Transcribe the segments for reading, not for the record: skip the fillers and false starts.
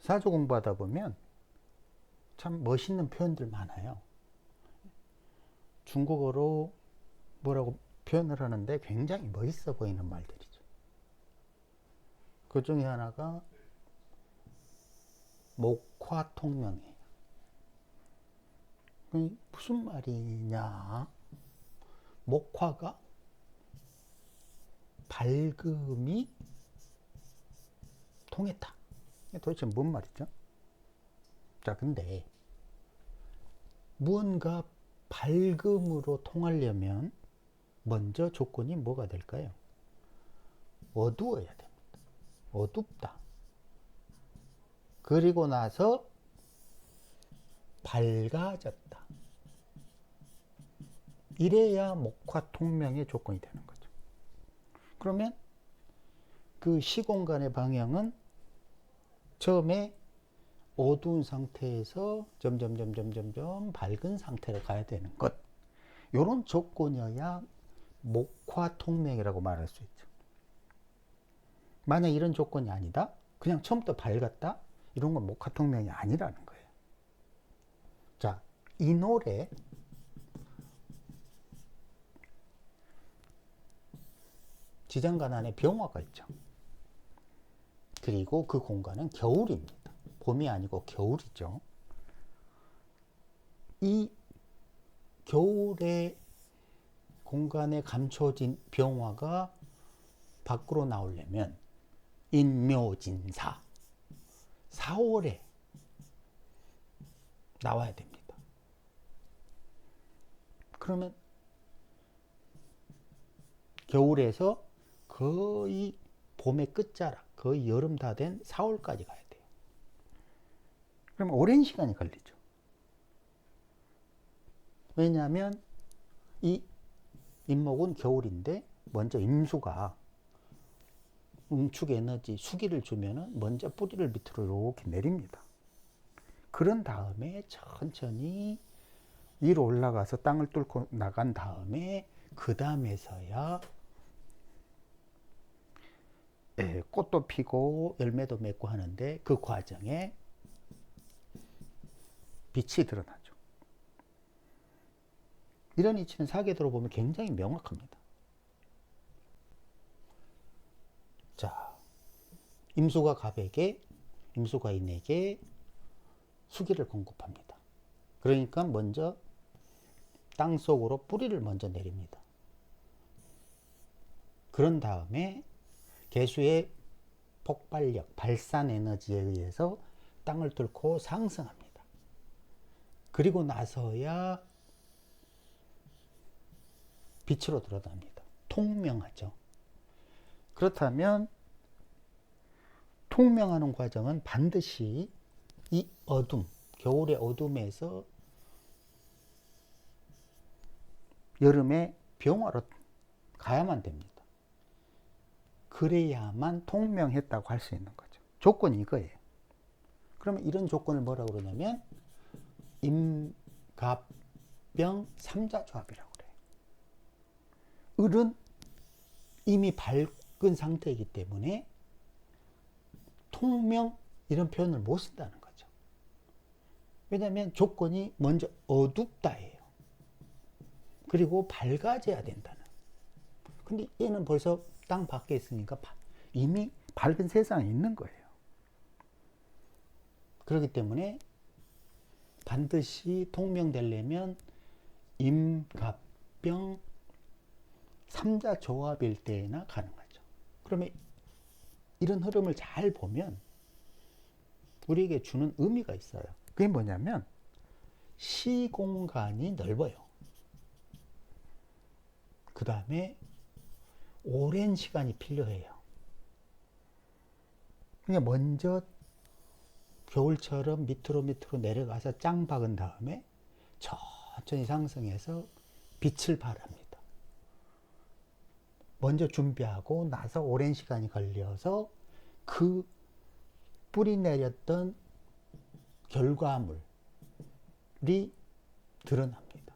사주 공부하다 보면 참 멋있는 표현들 많아요. 중국어로 뭐라고 표현을 하는데 굉장히 멋있어 보이는 말들이죠. 그 중에 하나가 목화통명이에요. 무슨 말이냐? 목화가 밝음이 통했다. 도대체 뭔 말이죠? 자, 근데 무언가 밝음으로 통하려면 먼저 조건이 뭐가 될까요? 어두워야 됩니다. 어둡다. 그리고 나서 밝아졌다. 이래야 목화통명의 조건이 되는 거죠. 그러면 그 시공간의 방향은 처음에 어두운 상태에서 점점 밝은 상태로 가야 되는 것. 이런 조건이어야 목화통명이라고 말할 수 있죠. 만약 이런 조건이 아니다? 그냥 처음부터 밝았다? 이런 건 목화통명이 아니라는 거예요. 자, 이 노래 지장간 안에 병화가 있죠. 그리고 그 공간은 겨울입니다. 봄이 아니고 겨울이죠. 이 겨울의 공간에 감춰진 병화가 밖으로 나오려면 인묘진사 4월에 나와야 됩니다. 그러면 겨울에서 거의 봄의 끝자락, 거의 여름 다 된 4월까지 가야 돼요. 그럼 오랜 시간이 걸리죠. 왜냐하면 이 임목은 겨울인데 먼저 임수가 응축 에너지 수기를 주면은 먼저 뿌리를 밑으로 이렇게 내립니다. 그런 다음에 천천히 위로 올라가서 땅을 뚫고 나간 다음에 그 다음에서야 꽃도 피고 열매도 맺고 하는데 그 과정에 빛이 드러나죠. 이런 이치는 사계도로 보면 굉장히 명확합니다. 자, 임수가 갑에게, 임수가 인에게 수기를 공급합니다. 그러니까 먼저 땅 속으로 뿌리를 먼저 내립니다. 그런 다음에 개수의 폭발력, 발산 에너지에 의해서 땅을 뚫고 상승합니다. 그리고 나서야 빛으로 드러납니다. 통명하죠. 그렇다면 통명하는 과정은 반드시 이 어둠, 겨울의 어둠에서 여름의 병화로 가야만 됩니다. 그래야만 통명했다고 할 수 있는 거죠. 조건이 이거예요. 그러면 이런 조건을 뭐라고 그러냐면 임갑병 삼자조합이라고 그래요. 을은 이미 밝은 상태이기 때문에 통명 이런 표현을 못 쓴다는 거죠. 왜냐하면 조건이 먼저 어둡다예요. 그리고 밝아져야 된다는. 근데 얘는 벌써 땅 밖에 있으니까 이미 밝은 세상에 있는 거예요. 그렇기 때문에 반드시 통명되려면 임갑병 삼자조합일 때나 가능하죠. 그러면 이런 흐름을 잘 보면 우리에게 주는 의미가 있어요. 그게 뭐냐면 시공간이 넓어요. 그 다음에 오랜 시간이 필요해요. 그러니까 먼저 겨울처럼 밑으로 내려가서 짱 박은 다음에 천천히 상승해서 빛을 발합니다. 먼저 준비하고 나서 오랜 시간이 걸려서 그 뿌리 내렸던 결과물이 드러납니다.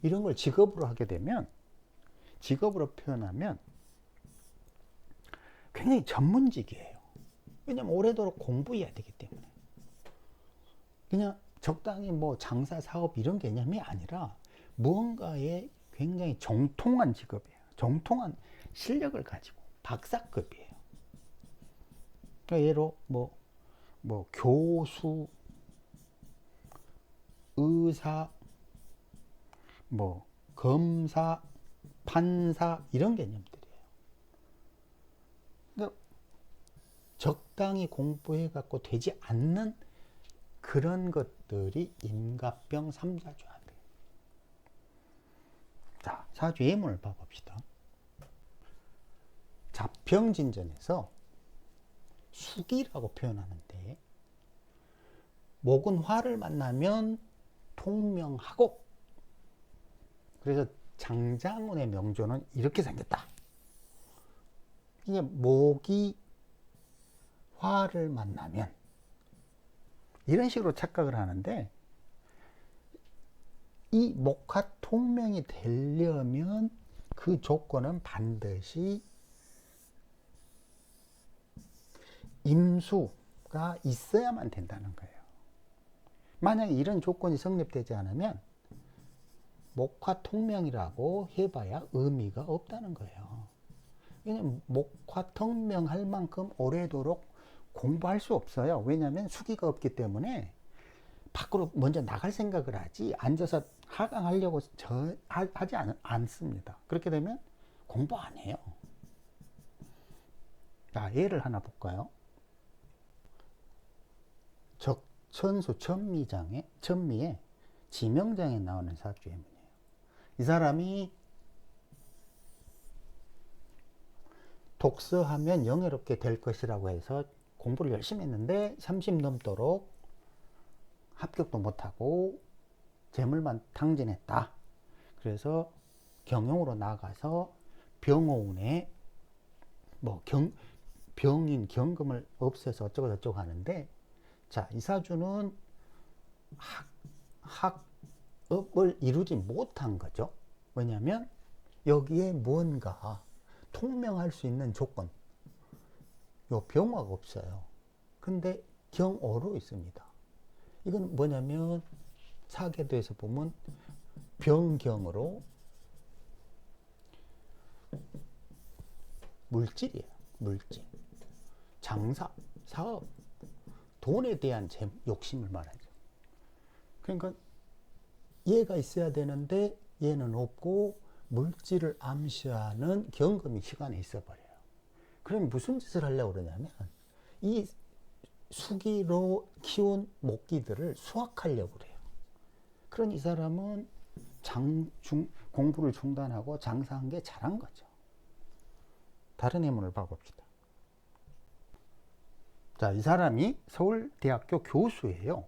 이런 걸 직업으로 하게 되면, 직업으로 표현하면 굉장히 전문직이에요. 왜냐면 오래도록 공부해야 되기 때문에. 그냥 적당히 뭐 장사, 사업 이런 개념이 아니라 무언가에 굉장히 정통한 직업이에요. 정통한 실력을 가지고 박사급이에요. 그러니까 예로 뭐 교수, 의사, 뭐 검사, 판사 이런 개념들이에요. 그러니까 적당히 공부해 갖고 되지 않는 그런 것들이 임갑병 삼자조합이에요. 자, 사주 예문을 봐봅시다. 자평진전에서 수기라고 표현하는데, 목은 화를 만나면 통명하고, 그래서 장장훈의 명조는 이렇게 생겼다. 이게 목이 화를 만나면 이런 식으로 착각을 하는데, 이 목화 통명이 되려면 그 조건은 반드시 임수가 있어야만 된다는 거예요. 만약에 이런 조건이 성립되지 않으면 목화 통명이라고 해봐야 의미가 없다는 거예요. 왜냐면 목화 통명할 만큼 오래도록 공부할 수 없어요. 왜냐하면 수기가 없기 때문에 밖으로 먼저 나갈 생각을 하지, 앉아서 하강하려고 하지 않습니다. 그렇게 되면 공부 안 해요. 자, 예를 하나 볼까요? 적천수 천미에 지명장에 나오는 사주예문이에요. 이 사람이 독서하면 영예롭게 될 것이라고 해서 공부를 열심히 했는데 30 넘도록 합격도 못하고 재물만 탕진했다. 그래서 경영으로 나가서 병호운에 뭐 병인 경금을 없애서 어쩌고 저쩌고 하는데, 자, 이 사주는 학업을 이루지 못한 거죠. 왜냐하면 여기에 뭔가 통명할 수 있는 조건, 요 병화가 없어요. 근데 경오로 있습니다. 이건 뭐냐면 사계도에서 보면 병경으로 물질이에요. 물질, 장사, 사업, 돈에 대한 욕심을 말하죠. 그러니까 얘가 있어야 되는데 얘는 없고 물질을 암시하는 경금이 시간에 있어버려요. 그럼 무슨 짓을 하려고 그러냐면 이 수기로 키운 목기들을 수확하려고 그래요. 그런 이 사람은 공부를 중단하고 장사한 게 잘한 거죠. 다른 예문을 봐봅시다. 자, 이 사람이 서울대학교 교수예요.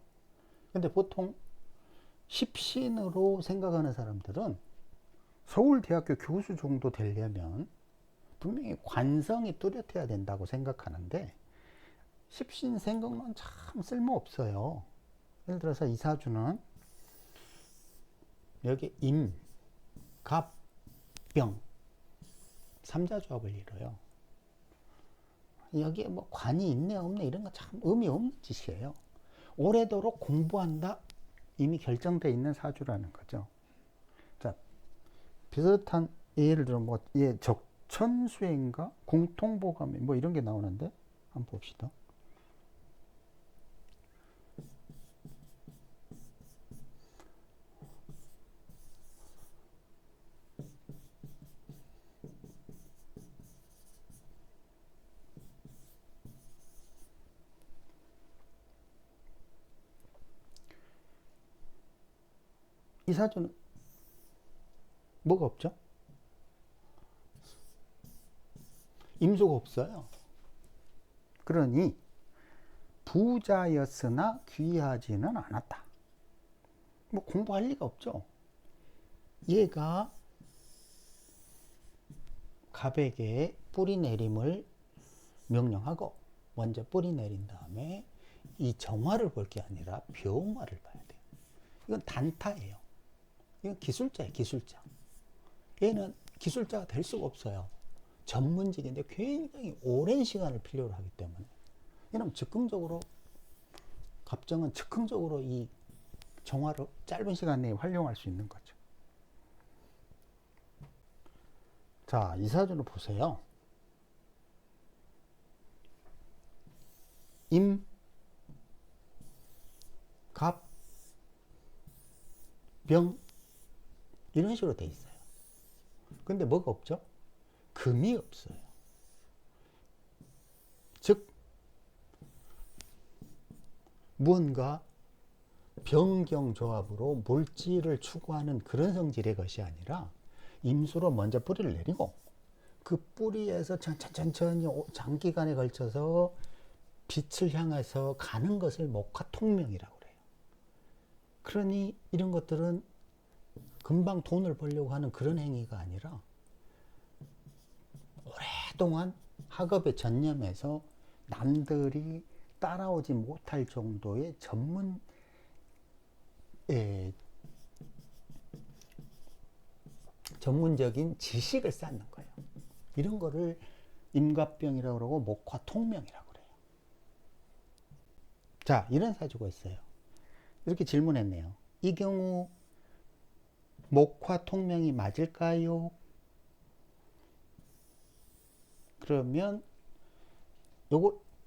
근데 보통 십신으로 생각하는 사람들은 서울대학교 교수 정도 되려면 분명히 관성이 뚜렷해야 된다고 생각하는데, 십신 생각만 참 쓸모없어요. 예를 들어서 이 사주는 여기 임, 갑, 병 삼자조합을 이뤄요. 여기에 뭐 관이 있네 없네 이런 거 참 의미 없는 짓이에요. 오래도록 공부한다 이미 결정되어 있는 사주라는 거죠. 자, 비슷한 예를 들어 뭐 적천수인가 궁통보감이 뭐 이런 게 나오는데 한번 봅시다. 이 사주는 뭐가 없죠? 임수가 없어요. 그러니 부자였으나 귀하지는 않았다. 뭐 공부할 리가 없죠. 얘가 갑에게 뿌리 내림을 명령하고 먼저 뿌리 내린 다음에 이 정화를 볼 게 아니라 병화를 봐야 돼요. 이건 단타예요. 이건 기술자예요. 기술자. 얘는 기술자가 될 수가 없어요. 전문직인데 굉장히 오랜 시간을 필요로 하기 때문에 이러면 즉흥적으로, 갑정은 즉흥적으로 이 정화를 짧은 시간 내에 활용할 수 있는 거죠. 자, 이 사주를 보세요. 임, 갑, 병, 이런 식으로 돼 있어요. 근데 뭐가 없죠? 금이 없어요. 즉, 무언가 병경 조합으로 물질을 추구하는 그런 성질의 것이 아니라 임수로 먼저 뿌리를 내리고 그 뿌리에서 천천히 장기간에 걸쳐서 빛을 향해서 가는 것을 목화통명이라고 그래요. 그러니 이런 것들은 금방 돈을 벌려고 하는 그런 행위가 아니라 오랫동안 학업에 전념해서 남들이 따라오지 못할 정도의 전문적인 지식을 쌓는 거예요. 이런 거를 임갑병이라고 그러고 목화통명이라고 그래요. 자, 이런 사주가 있어요. 이렇게 질문했네요. 이 경우 목화통명이 맞을까요? 그러면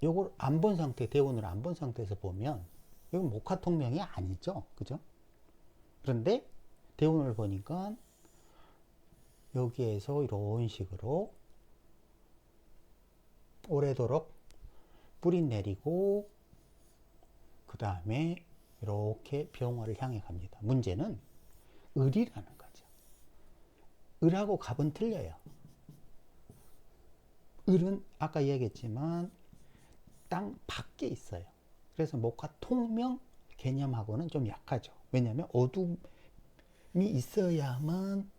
요걸 안 본 상태, 대운을 안 본 상태에서 보면 이건 목화통명이 아니죠. 그죠? 그런데 대운을 보니까 여기에서 이런 식으로 오래도록 뿌리 내리고 그 다음에 이렇게 병화를 향해 갑니다. 문제는 을이라는 거죠. 을하고 갑은 틀려요. 을은 아까 이야기했지만 땅 밖에 있어요. 그래서 목화통명 개념하고는 좀 약하죠. 왜냐하면 어둠이 있어야만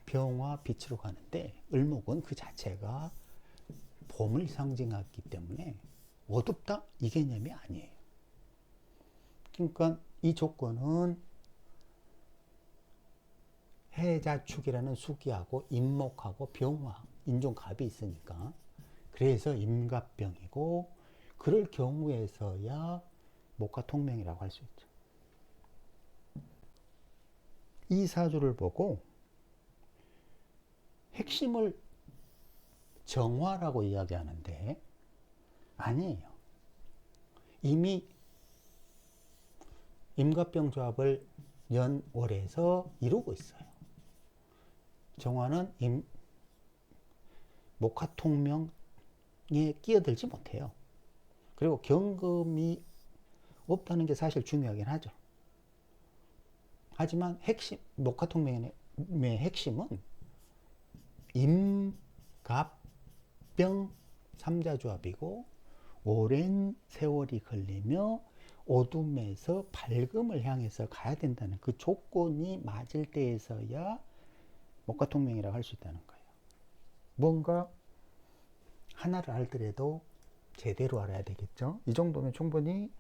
병화 빛으로 가는데 을목은 그 자체가 봄을 상징하기 때문에 어둡다? 이 개념이 아니에요. 그러니까 이 조건은 해자축이라는 수기하고 임목하고 병화, 인종갑이 있으니까 그래서 임갑병이고 그럴 경우에서야 목화통명이라고 할 수 있죠. 이 사주를 보고 핵심을 정화라고 이야기하는데 아니에요. 이미 임갑병 조합을 연월에서 이루고 있어요. 정화는 목화통명에 끼어들지 못해요. 그리고 경금이 없다는 게 사실 중요하긴 하죠. 하지만 목화통명의 핵심은 임, 갑, 병, 삼자조합이고 오랜 세월이 걸리며 어둠에서 밝음을 향해서 가야 된다는 그 조건이 맞을 때에서야 목화통명이라고 할 수 있다는 거예요. 뭔가 하나를 알더라도 제대로 알아야 되겠죠. 이 정도면 충분히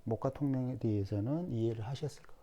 목화통명에 대해서는 이해를 하셨을 거예요.